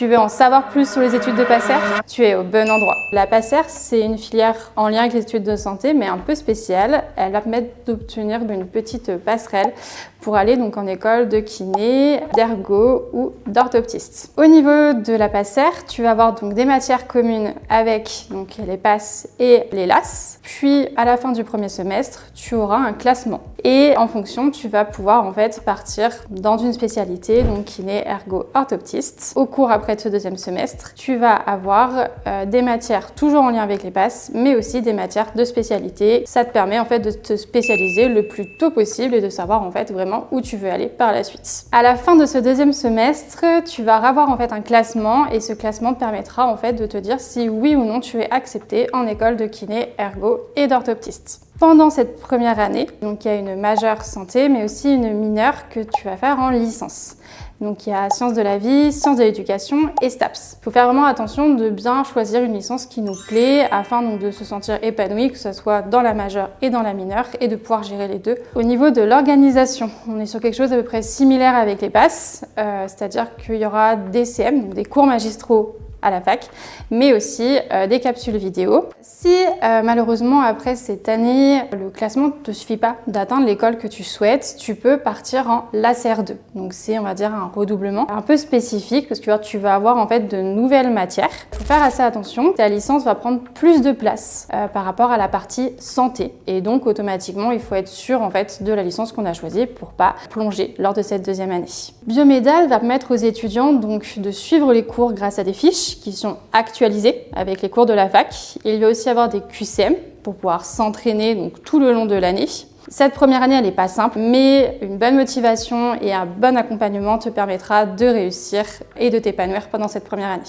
Tu veux en savoir plus sur les études de PACER? Tu es au bon endroit. La PACER, c'est une filière en lien avec les études de santé, mais un peu spéciale. Elle va permettre d'obtenir une petite passerelle pour aller donc en école de kiné, d'ergo ou d'orthoptiste. Au niveau de la PACER, tu vas avoir donc des matières communes avec donc les PASS et les LAS. Puis à la fin du premier semestre, tu auras un classement. Et en fonction, tu vas pouvoir en fait partir dans une spécialité, donc kiné, ergo, orthoptiste. Au cours après de ce deuxième semestre, tu vas avoir des matières toujours en lien avec les PASS, mais aussi des matières de spécialité. Ça te permet en fait de te spécialiser le plus tôt possible et de savoir en fait vraiment où tu veux aller par la suite. À la fin de ce deuxième semestre, tu vas avoir en fait un classement et ce classement te permettra en fait de te dire si oui ou non tu es accepté en école de kiné, ergo et d'orthoptiste. Pendant cette première année, donc il y a une majeure santé mais aussi une mineure que tu vas faire en licence. Donc il y a sciences de la vie, sciences de l'éducation et STAPS. Il faut faire vraiment attention de bien choisir une licence qui nous plaît afin donc de se sentir épanoui, que ce soit dans la majeure et dans la mineure, et de pouvoir gérer les deux. Au niveau de l'organisation, on est sur quelque chose d'à peu près similaire avec les PASS, c'est-à-dire qu'il y aura des CM, donc des cours magistraux à la fac, mais aussi des capsules vidéo. Si malheureusement après cette année, le classement ne te suffit pas d'atteindre l'école que tu souhaites, tu peux partir en LACER2. Donc c'est, on va dire, un redoublement un peu spécifique parce que tu vas avoir en fait de nouvelles matières. Il faut faire assez attention, ta licence va prendre plus de place par rapport à la partie santé. Et donc automatiquement, il faut être sûr en fait de la licence qu'on a choisie pour pas plonger lors de cette deuxième année. Biomédal va permettre aux étudiants donc de suivre les cours grâce à des fiches qui sont actualisés avec les cours de la fac. Il va aussi avoir des QCM pour pouvoir s'entraîner donc tout le long de l'année. Cette première année, elle n'est pas simple, mais une bonne motivation et un bon accompagnement te permettra de réussir et de t'épanouir pendant cette première année.